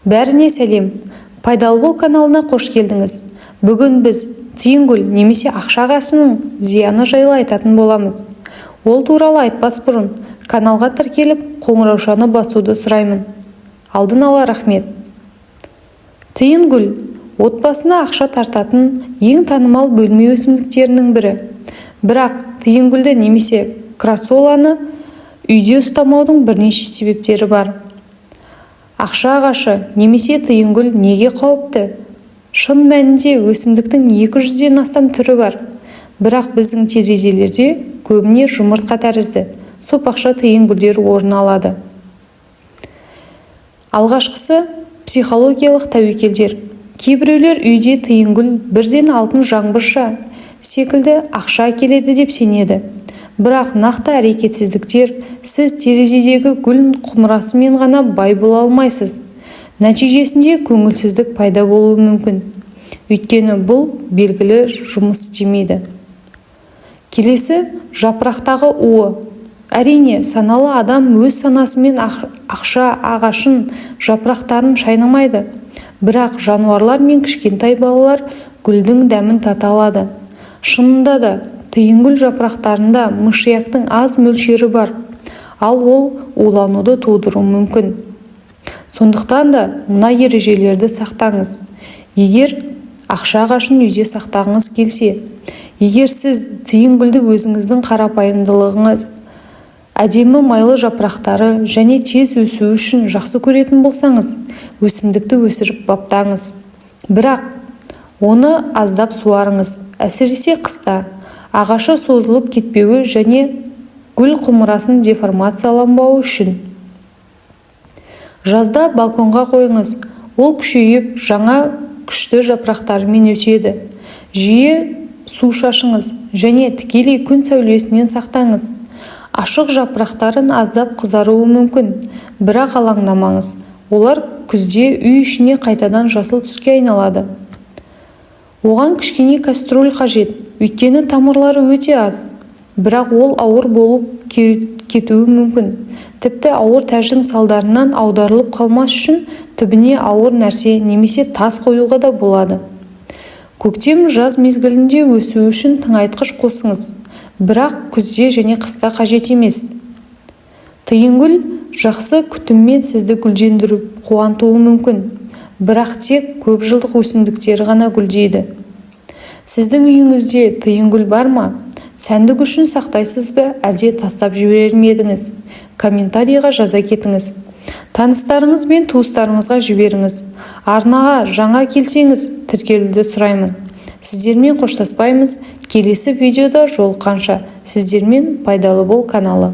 Бәріне сәлем. Пайдалы бол каналына қош келдіңіз. Бүгін біз тиынгүл немесе ақша ағашының зияны жайлы айтатын боламыз. Ол туралы айтпас бұрын каналға тіркеліп қоңыраушаны басуды сұраймын. Алдын ала рахмет. Тиынгүл отбасына ақша тартатын ең танымал бөлме өсімдіктерінің бірі. Бірақ тиынгүлді немесе красоланы үйде ұстамаудың бірнеше себептері бар. Ақша ағашы немесе тиынгүл неге қауіпті? Шын мәнінде өсімдіктің 200-ден астам түрі бар. Бірақ біздің терезелерде көбіне жұмыртқа тәрізді сопақша тиынгүлдер орын алады. Алғашқысы психологиялық тәуекелдер. Кейбіреулер үйде тиынгүл бірден алтын жаңбырша секілді ақша әкеледі деп сенеді. Бірақ нақты әрекетсіздіктер сіз терезедегі гүл құмырасымен ғана бай бола алмайсыз. Нәтижесінде көңілсіздік пайда болуы мүмкін. Өйткені бұл белгілі жұмыс істемейді. Келесі жапырақтағы уы. Әрине, саналы адам өз санасымен ақша ағашын жапырақтарын шайнамайды. Бірақ жануарлар мен кішкентай балалар гүлдің дәмін тата алады. Шынында да тиынгүл жапырақтарында мышьяктың аз мөлшері бар, ал ол улануды тудыруы мүмкін. Сондықтан да мына ережелерді сақтаңыз. Егер ақша ағашын үйде сақтағыңыз келсе, егер сіз тиынгүлді өзіңіздің қарапайымдылығыңыз, әдемі майлы жапырақтары және тез өсуі үшін жақсы көретін болсаңыз, өсімдікті өсіріп баптаңыз. Бірақ оны аздап суарыңыз, әсіресе қыста. Ағашы созылып кетпеуі және гүл құмырасын деформацияланбауы үшін. Жазда балконға қойыңыз, ол күшейіп жаңа күшті жапырақтарымен өседі. Жиі су шашыңыз және тікелей күн сәулесінен сақтаңыз. Ашық жапырақтарын аздап қызаруы мүмкін, бірақ алаңдамаңыз. Олар күзде үй ішіне қайтадан жасыл түске айналады. Оған кішкене кастроль қажет, өйткені тамырлары өте аз. Бірақ ол ауыр болып кетуі мүмкін. Тіпті ауыр тәждің салдарынан аударылып қалмас үшін түбіне ауыр нәрсе немесе тас қоюға да болады. Көктем жаз мезгілінде өсу үшін тыңайтқыш қосыңыз, бірақ күзде және қыста қажет емес. Тиынгүл жақсы күтіммен сізді гүлдендіріп қуантуы мүмкін. Бірақ тек көп жылдық өсімдіктері ғана гүлдейді. Сіздің үйіңізде тиынгүл бар ма? Сәндік үшін сақтайсыз ба, әлде тастап жіберер ме едіңіз? Комментарийға жаза кетіңіз. Таныстарыңыз бен туыстарыңызға жіберіңіз. Арнаға жаңа келсеңіз, тіркелуді сұраймын. Сіздермен қоштаспаймыз. Келесі видеода жолыққанша, сіздермен пайдалы бол каналы.